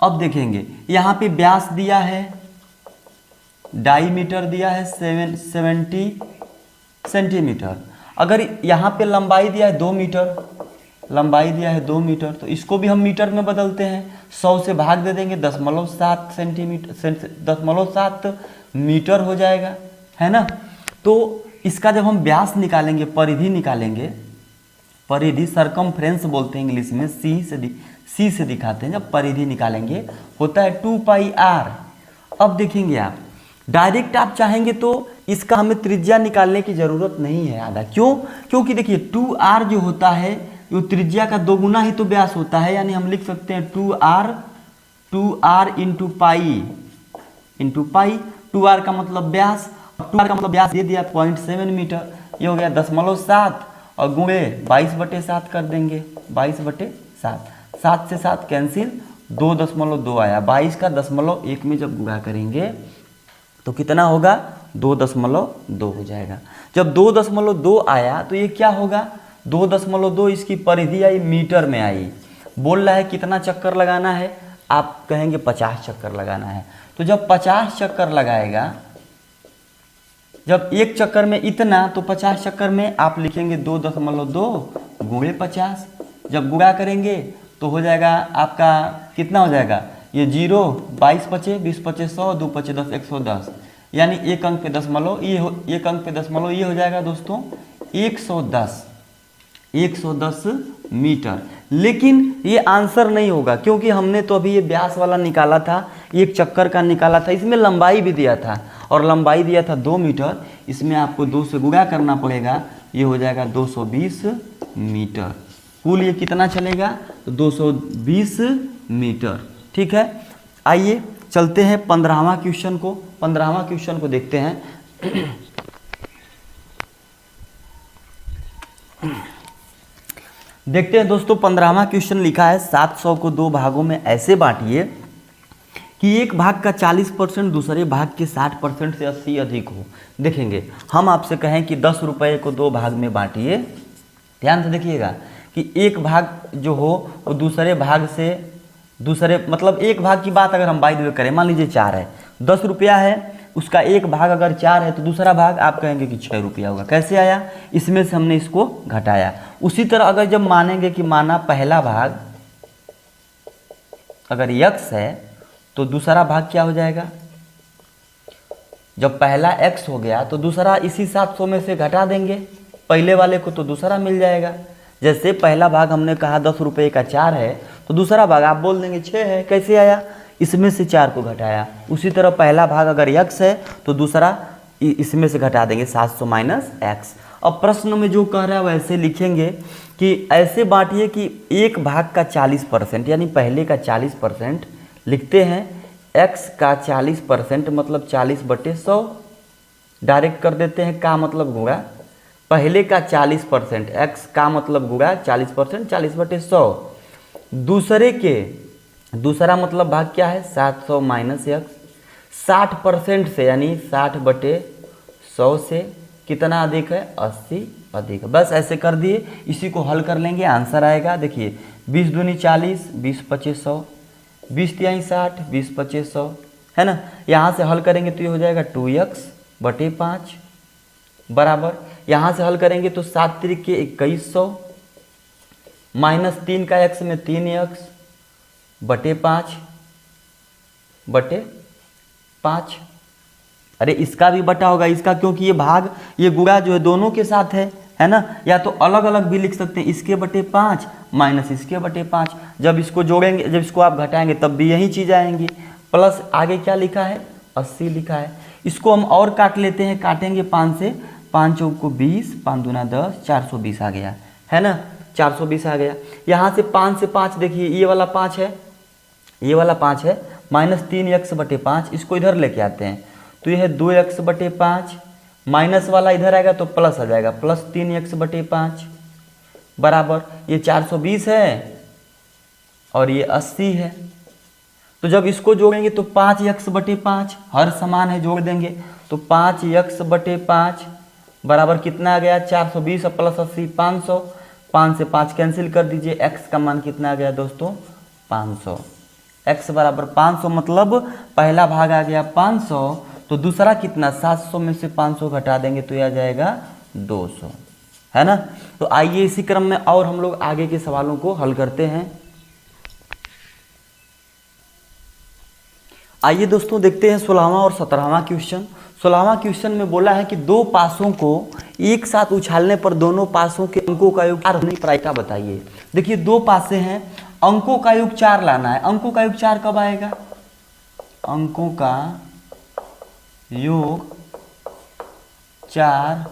अब देखेंगे यहाँ पे व्यास दिया है, डाईमीटर दिया है 70 सेंटीमीटर। अगर यहाँ पे लंबाई दिया है 2 मीटर, तो इसको भी हम मीटर में बदलते हैं। 100 से भाग दे देंगे, 0.7 सेंटीमीटर, 0.7 मीटर हो जाएगा, है ना। तो इसका जब हम व्यास निकालेंगे, परिधि निकालेंगे, परिधि सरकमफ्रेंस बोलते हैं इंग्लिश में, सी से दिखाते हैं। जब परिधि निकालेंगे होता है 2πr। अब देखेंगे आप डायरेक्ट आप चाहेंगे तो इसका हमें त्रिज्या निकालने की ज़रूरत नहीं है आधा। क्यों? क्योंकि देखिए 2r जो होता है वो त्रिज्या का 2 गुना ही तो व्यास होता है, यानी हम लिख सकते हैं 2r इंटू पाई। 2r का मतलब व्यास, 2r का मतलब व्यास दे दिया 0.7 मीटर, ये हो गया 0.7 और गुणे 22/7 कर देंगे, 22/7। 7 से 7 कैंसिल, 2.2 आया। 22 का 0.1 में जब गुणा करेंगे तो कितना होगा? 2.2 हो जाएगा। जब 2.2 आया तो ये क्या होगा? 2.2 इसकी परिधि आई, मीटर में आई। बोल रहा है कितना चक्कर लगाना है? आप कहेंगे 50 चक्कर लगाना है। तो जब 50 चक्कर लगाएगा, जब एक चक्कर में इतना, तो 50 चक्कर में आप लिखेंगे 2.2 गुणे 50। जब गुणा करेंगे तो हो जाएगा आपका कितना हो जाएगा? ये 0, 22 20 100, 2 5 10, 110, यानी एक अंक पे दशमलव, एक अंक पे दशमलव ये हो जाएगा दोस्तों 110 मीटर। लेकिन ये आंसर नहीं होगा, क्योंकि हमने तो अभी ये व्यास वाला निकाला था, एक चक्कर का निकाला था, इसमें लंबाई भी दिया था और लंबाई दिया था 2 मीटर। इसमें आपको 2 से गुणा करना पड़ेगा, ये हो जाएगा 220 मीटर। कुल ये कितना चलेगा? तो 220 मीटर। ठीक है, आइए चलते हैं 15वां क्वेश्चन को। 15वां क्वेश्चन को देखते हैं। देखते हैं दोस्तों, 15वां क्वेश्चन लिखा है 700 को 2 भागों में ऐसे बांटिए कि एक भाग का 40% दूसरे भाग के 60% से 80 अधिक हो। देखेंगे हम आपसे कहें कि 10 रुपये को 2 भाग में बांटिए। ध्यान से देखिएगा कि एक भाग जो हो वो दूसरे भाग से, दूसरे मतलब एक भाग की बात अगर हम बाय द वे करें, मान लीजिए 4 है, 10 रुपया है, उसका एक भाग अगर 4 है तो दूसरा भाग आप कहेंगे कि 6 रुपया होगा। कैसे आया? इसमें से हमने इसको घटाया। उसी तरह अगर जब मानेंगे कि माना पहला भाग अगर x है तो दूसरा भाग क्या हो जाएगा? जब पहला x हो गया तो दूसरा इसी 700 में से घटा देंगे पहले वाले को, तो दूसरा मिल जाएगा। जैसे पहला भाग हमने कहा 10 रुपये का 4 है, तो दूसरा भाग आप बोल देंगे 6 है। कैसे आया? इसमें से 4 को घटाया। उसी तरह पहला भाग अगर x है तो दूसरा इसमें से घटा देंगे 700 माइनस x। अब प्रश्न में जो कह रहा है वैसे लिखेंगे कि ऐसे बांटिए कि एक भाग का 40%, यानी पहले का 40% लिखते हैं, x का 40% मतलब 40/100 डायरेक्ट कर देते हैं, का मतलब गुणा पहले का 40%, x का मतलब गुणा 40%, 40/100। दूसरे के दूसरा मतलब भाग क्या है? 700 माइनस x। 60% से यानी 60/100 से कितना अधिक है? 80 अधिक। बस ऐसे कर दिए, इसी को हल कर लेंगे, आंसर आएगा। देखिए 20 दूनी 40, 20 पच्चीस 100, 20 तिहाई 60, 20 पच्चीस 100, है ना। यहाँ से हल करेंगे तो ये हो जाएगा 2x/5 बराबर, यहाँ से हल करेंगे तो 7 तिरिक के 2100 माइनस 3 का x में 3x/5 अरे इसका भी बटा होगा इसका, क्योंकि ये भाग ये गुणा जो है दोनों के साथ है ना। या तो अलग अलग भी लिख सकते हैं, इसके बटे 5 माइनस इसके बटे 5। जब इसको जोड़ेंगे, जब इसको आप घटाएंगे तब भी यही चीज़ आएंगी। प्लस आगे क्या लिखा है 80 लिखा है। इसको हम और काट लेते हैं, काटेंगे 5 से, 5 चौक को 20, 5 दूना 10, 420 आ गया, है ना। 420 आ गया। यहाँ से 5 से 5 देखिए ये वाला 5 है, ये वाला 5 है, माइनस 3x/5, इसको इधर लेके आते हैं तो ये है 2x/5, माइनस वाला इधर आएगा तो प्लस आ जाएगा, प्लस 3x/5 बराबर, ये 420 है और ये 80 है। तो जब इसको जोड़ेंगे तो 5x/5, हर समान है, जोड़ देंगे तो 5x/5 बराबर कितना आ गया 420 प्लस 80 500। 5 से 5 कैंसिल कर दीजिए, x का मान कितना आ गया दोस्तों 500। x बराबर 500 मतलब पहला भाग आ गया 500, तो दूसरा कितना 700 में से 500 घटा देंगे तो यह आ जाएगा 200, है ना। तो आइए इसी क्रम में और हम लोग आगे के सवालों को हल करते हैं। आइए दोस्तों देखते हैं 16वां और 17वां क्वेश्चन। 16वां क्वेश्चन में बोला है कि दो पासों को एक साथ उछालने पर दोनों पासों के अंकों का योग 4 होने की प्रायिकता बताइए। देखिए दो पासे हैं, अंकों का योग 4 लाना है। अंकों का योग 4 कब आएगा, अंकों का योग 4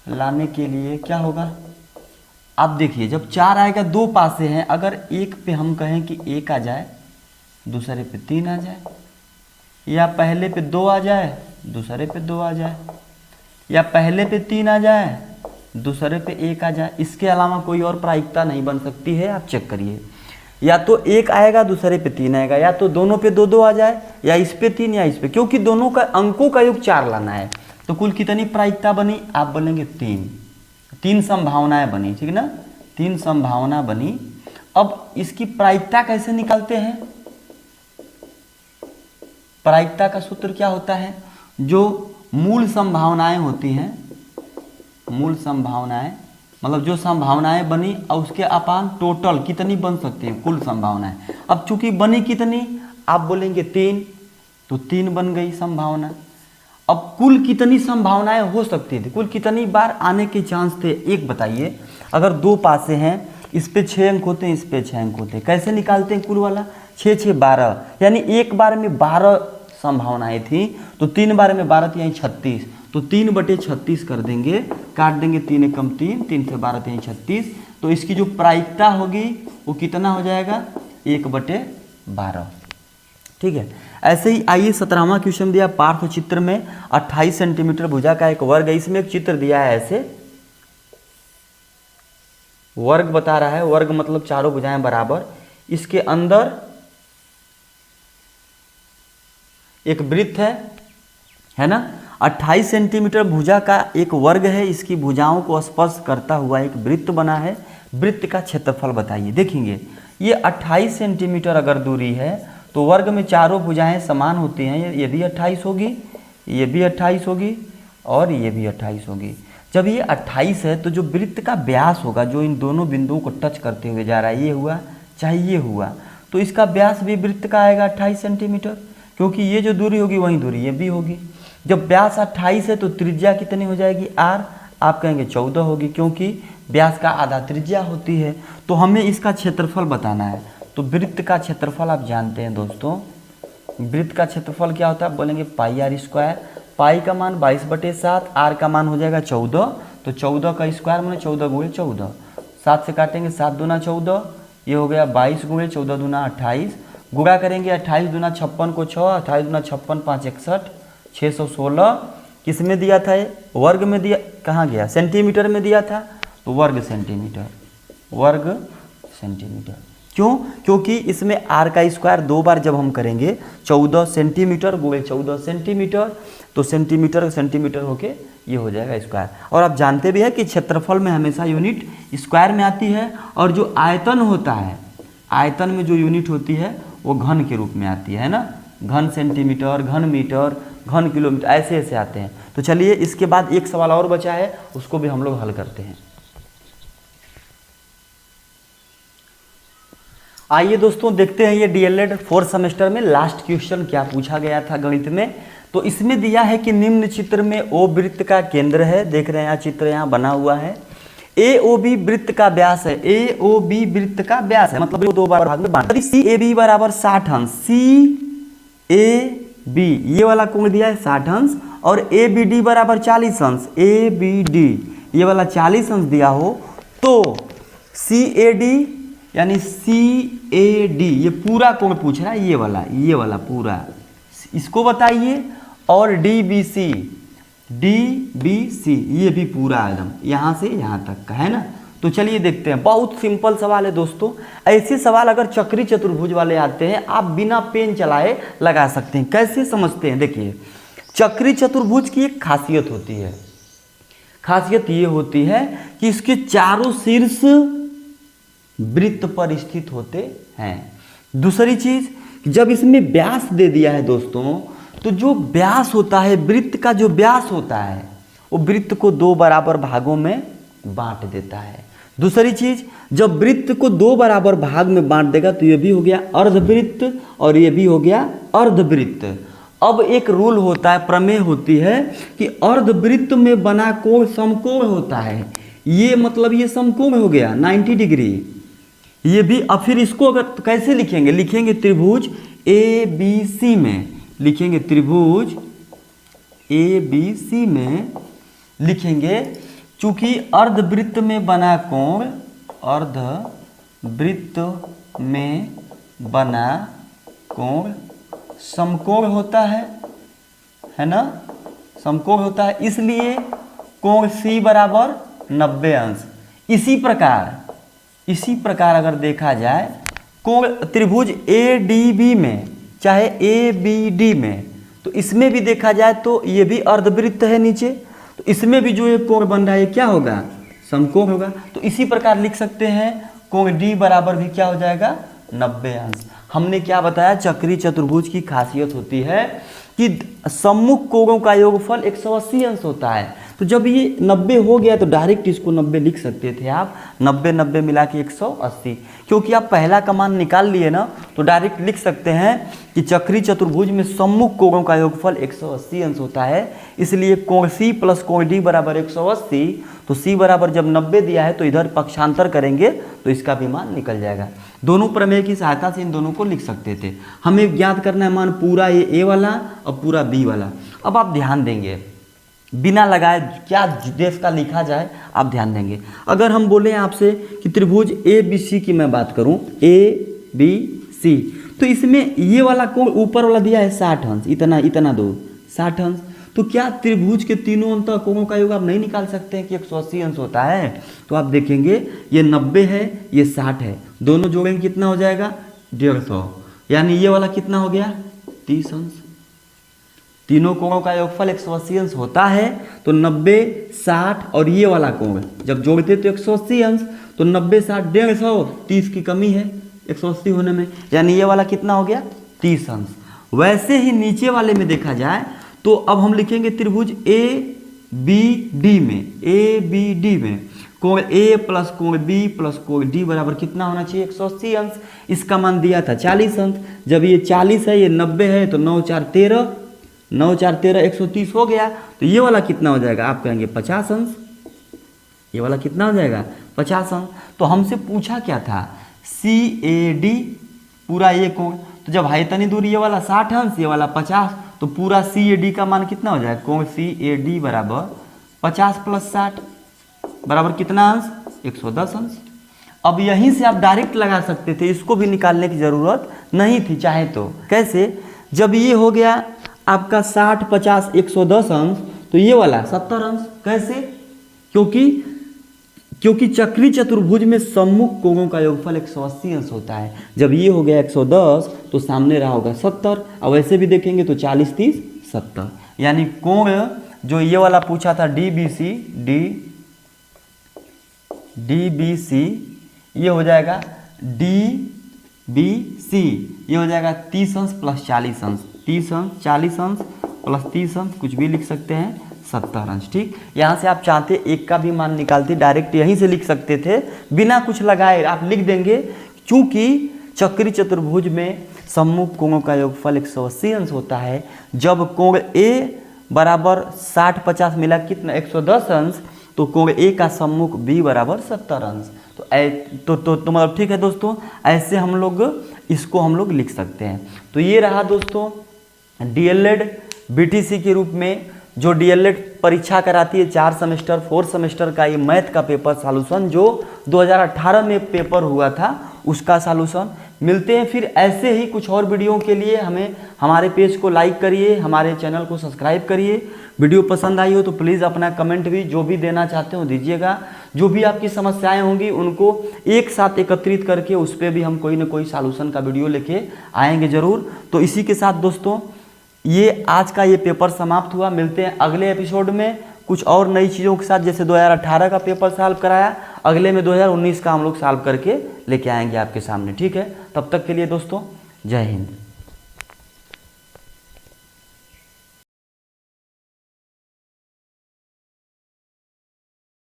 लाने के लिए क्या होगा, आप देखिए जब 4 आएगा, दो पासे हैं, अगर एक पे हम कहें कि 1 आ जाए, दूसरे पे 3 आ जाए, या पहले पे 2 आ जाए, दूसरे पे 2 आ जाए, या पहले पे 3 आ जाए, दूसरे पे 1 आ जाए, इसके अलावा कोई और प्रायिकता नहीं बन सकती है। आप चेक करिए, या तो 1 आएगा दूसरे पे 3 आएगा, या तो दोनों पे 2 2 आ जाए, या इस पे 3 या इस पे, क्योंकि दोनों का अंकों का योग 4 लाना है। तो कुल कितनी प्रायिकता बनी, आप बोलेंगे 3 संभावनाएं बनी, ठीक ना, 3 संभावना बनी। अब इसकी प्रायिकता कैसे निकालते हैं, प्रायिकता का सूत्र क्या होता है, जो मूल संभावनाएं होती हैं, मूल संभावनाएं मतलब जो संभावनाएं बनी और उसके अपान टोटल कितनी बन सकती है, कुल संभावनाएं। अब चूंकि बनी कितनी, आप बोलेंगे 3, तो 3 बन गई संभावना। अब कुल कितनी संभावनाएं हो सकती थी, कुल कितनी बार आने के चांस थे, एक बताइए। अगर दो पासे हैं, इस पे 6 अंक होते हैं, इस पे 6 अंक होते हैं, कैसे निकालते हैं कुल वाला, 6 6 12, यानी एक बार में 12 संभावनाएं थी, तो 3 बार में 12 यानी 36, तो 3/36 कर देंगे, काट देंगे, 3 एकम 3, 3 से 12 यानी 36, तो इसकी जो प्रायिकता होगी वो कितना हो जाएगा 1/12, ठीक है। ऐसे ही आइए 17वां क्वेश्चन दिया, पार्श्व चित्र में 28 सेंटीमीटर भुजा का एक वर्ग है। इसमें एक चित्र दिया है, ऐसे वर्ग बता रहा है, वर्ग मतलब चारों भुजाएं बराबर, इसके अंदर एक वृत्त है ना। 28 सेंटीमीटर भुजा का एक वर्ग है, इसकी भुजाओं को स्पर्श करता हुआ एक वृत्त बना है, वृत्त का क्षेत्रफल बताइए। देखेंगे ये 28 सेंटीमीटर अगर दूरी है तो वर्ग में चारों भुजाएं समान होती हैं, ये भी 28 होगी, ये भी 28 होगी और ये भी 28 होगी। जब ये 28 है तो जो वृत्त का व्यास होगा, जो इन दोनों बिंदुओं को टच करते हुए जा रहा है, ये हुआ चाहे ये हुआ, तो इसका व्यास भी वृत्त का आएगा 28 सेंटीमीटर, क्योंकि ये जो दूरी होगी वही दूरी ये भी होगी। जब व्यास 28 है तो त्रिज्या कितनी हो जाएगी r, आप कहेंगे 14 होगी, क्योंकि व्यास का आधा त्रिज्या होती है। तो हमें इसका क्षेत्रफल बताना है, तो वृत्त का क्षेत्रफल आप जानते हैं दोस्तों, वृत्त का क्षेत्रफल क्या होता है, बोलेंगे πr², पाई का मान 22/7, r का मान हो जाएगा 14, तो 14 का स्क्वायर मैंने 14 गुणे 14, 7 से काटेंगे 7 दूना 14, ये हो गया 22 गुणे 14 दूना 28, गुणा करेंगे 28 दूना 56 को 6, 28 दूना 56 5 61, 616। किस में दिया था ये, वर्ग में दिया, कहाँ गया, सेंटीमीटर में दिया था, तो वर्ग सेंटीमीटर, वर्ग सेंटीमीटर। क्यों, क्योंकि इसमें r का स्क्वायर 2 बार जब हम करेंगे 14 सेंटीमीटर गुणे 14 सेंटीमीटर, तो सेंटीमीटर सेंटीमीटर होके ये हो जाएगा स्क्वायर। और आप जानते भी हैं कि क्षेत्रफल में हमेशा यूनिट स्क्वायर में आती है, और जो आयतन होता है, आयतन में जो यूनिट होती है वो घन के रूप में आती है ना, घन सेंटीमीटर, घन मीटर, घन किलोमीटर, ऐसे ऐसे आते हैं। तो चलिए इसके बाद एक सवाल और बचा है, उसको भी हम लोग हल करते हैं। आइए दोस्तों देखते हैं ये डीएलएड 4th सेमेस्टर में लास्ट क्वेश्चन क्या पूछा गया था गणित में। तो इसमें दिया है कि निम्न चित्र में ओ वृत्त का केंद्र है, देख रहे हैं यहाँ चित्र यहाँ बना हुआ है। ए ओ बी वृत्त का व्यास है, ए ओ बी वृत्त का व्यास है, मतलब दो बार भाग में बांट। सी ए बी बराबर 60 अंश, सी ए बी ये वाला कोण दिया है 60 अंश, और ए बी डी बराबर 40 अंश, ए बी डी ये वाला 40 अंश दिया हो, तो सी ए डी यानी सी ए डी ये पूरा कोण पूछ रहा है, ये वाला पूरा, इसको बताइए। और डी बी सी ये भी पूरा एकदम यहाँ से यहाँ तक का है ना। तो चलिए देखते हैं, बहुत सिंपल सवाल है दोस्तों। ऐसे सवाल अगर चक्री चतुर्भुज वाले आते हैं आप बिना पेन चलाए लगा सकते हैं। कैसे समझते हैं, देखिए चक्री चतुर्भुज की एक खासियत होती है, खासियत ये होती है कि इसके चारों शीर्ष वृत्त पर स्थित होते हैं। दूसरी चीज, जब इसमें व्यास दे दिया है दोस्तों, तो जो व्यास होता है, वृत्त का जो व्यास होता है, वो वृत्त को दो बराबर भागों में बांट देता है। दूसरी चीज, जब वृत्त को दो बराबर भाग में बांट देगा तो ये भी हो गया अर्धवृत्त और ये भी हो गया अर्धवृत्त। अब एक रूल होता है, प्रमेय होती है कि अर्धवृत्त में बना कोण समकोण होता है। ये मतलब ये समकोण हो गया 90 डिग्री। ये भी, अब फिर इसको अगर तो कैसे लिखेंगे, लिखेंगे त्रिभुज ए बी सी में, लिखेंगे त्रिभुज ए बी सी में लिखेंगे, चूंकि अर्धवृत्त में बना कोण, अर्धवृत्त में बना कोण समकोण होता है ना, समकोण होता है, इसलिए कोण सी बराबर 90 अंश। इसी प्रकार अगर देखा जाए कोण त्रिभुज ए डी बी में चाहे ए बी डी में, तो इसमें भी देखा जाए तो ये भी अर्धवृत्त है नीचे, तो इसमें भी जो ये कोण बन रहा है ये क्या होगा, समकोण होगा। तो इसी प्रकार लिख सकते हैं कोण डी बराबर भी क्या हो जाएगा 90 अंश। हमने क्या बताया, चक्री चतुर्भुज की खासियत होती है कि सम्मुख कोणों का योगफल 180 अंश होता है। तो जब ये 90 हो गया तो डायरेक्ट इसको 90 लिख सकते थे आप, 90 मिला के 180, क्योंकि आप पहला का मान निकाल लिए ना, तो डायरेक्ट लिख सकते हैं कि चक्री चतुर्भुज में सम्मुख कोणों का योगफल 180 अंश होता है। इसलिए कोण सी प्लस कोण डी बराबर 180, तो सी बराबर जब 90 दिया है तो इधर पक्षांतर करेंगे तो इसका भी मान निकल जाएगा। दोनों प्रमेय की सहायता से इन दोनों को लिख सकते थे। हमें ज्ञात करना है मान पूरा ये ए वाला और पूरा बी वाला। अब आप ध्यान देंगे, बिना लगाए क्या देश का लिखा जाए आप ध्यान देंगे। अगर हम बोले आपसे कि त्रिभुज ए बी सी की मैं बात करूं, ए बी सी, तो इसमें ये वाला कोण ऊपर वाला दिया है 60 अंश, इतना दो 60 अंश, तो क्या त्रिभुज के तीनों अंत कोणों का योग आप नहीं निकाल सकते हैं कि 180 अंश होता है। तो आप देखेंगे ये 90 है, ये 60 है, दोनों जोड़ेंगे कितना हो जाएगा 150, यानी ये वाला कितना हो गया 30 अंश। तीनों कोणों का योगफल 180 अंश होता है, तो 90, 60 और ये वाला कोण जब जोड़ते तो 180 अंश, तो 90, 60, 150, 30 की कमी है 180 होने में, यानी ये वाला कितना हो गया 30 अंश। वैसे ही नीचे वाले में देखा जाए तो अब हम लिखेंगे त्रिभुज ए बी डी में कोण ए प्लस कोण बी प्लस कोण डी बराबर कितना होना चाहिए 180 अंश। इसका मान दिया था 40 अंश, जब ये 40 है ये 90 है तो 9 4 13, 9 4 13 130 हो गया, तो ये वाला कितना हो जाएगा आप कहेंगे 50 अंश। ये वाला कितना हो जाएगा 50 अंश। तो हमसे पूछा क्या था सी ए डी पूरा ये कोण, तो जब है इतनी दूरी ये वाला 60 अंश ये वाला 50, तो पूरा सी ए डी का मान कितना हो जाएगा, कोण सी ए डी बराबर 50 प्लस 60 बराबर कितना अंश 110 अंश। अब यहीं से आप डायरेक्ट लगा सकते थे, इसको भी निकालने की जरूरत नहीं थी चाहे तो। कैसे, जब ये हो गया आपका 60 50 110 अंश, तो ये वाला 70 अंश। कैसे, क्योंकि चक्री चतुर्भुज में सम्मुख कोणों का योगफल 180 अंश होता है। जब ये हो गया 110 तो सामने रहा होगा 70, और वैसे भी देखेंगे तो 40 30 70, यानी कोण जो ये वाला पूछा था DBC, ये हो जाएगा DBC, ये हो जाएगा 30 अंश प्लस 40 अंश, 30 अंश 40 अंश प्लस 30 अंश, कुछ भी लिख सकते हैं 70 अंश। ठीक, यहाँ से आप चाहते एक का भी मान निकालते डायरेक्ट यहीं से लिख सकते थे बिना कुछ लगाए, आप लिख देंगे। चूंकि चक्री चतुर्भुज में सम्मुख कोणों का योगफल 180 अंश होता है, जब कोण A बराबर 60-50 मिला कितना 110 अंश, तो कोण A का सम्मुख B बराबर 70 अंश। तो मतलब ठीक है दोस्तों, ऐसे हम लोग इसको हम लोग लिख सकते हैं। तो ये रहा दोस्तों DLED BTC के रूप में जो DLED परीक्षा कराती है 4 सेमेस्टर 4 सेमेस्टर का, ये मैथ का पेपर सॉल्यूशन जो 2018 में पेपर हुआ था उसका सॉल्यूशन। मिलते हैं फिर ऐसे ही कुछ और वीडियो के लिए। हमारे पेज को लाइक करिए, हमारे चैनल को सब्सक्राइब करिए। वीडियो पसंद आई हो तो प्लीज़ अपना कमेंट भी जो भी देना चाहते हो दीजिएगा। जो भी आपकी समस्याएं होंगी उनको एक साथ एकत्रित करके उस पर भी हम कोई ना कोई सॉल्यूशन का वीडियो लेके आएंगे ज़रूर। तो इसी के साथ दोस्तों ये आज का ये पेपर समाप्त हुआ। मिलते हैं अगले एपिसोड में कुछ और नई चीज़ों के साथ। जैसे 2018 का पेपर सॉल्व कराया, अगले में 2019 का हम लोग सॉल्व करके लेके आएंगे आपके सामने। ठीक है, तब तक के लिए दोस्तों जय हिंद।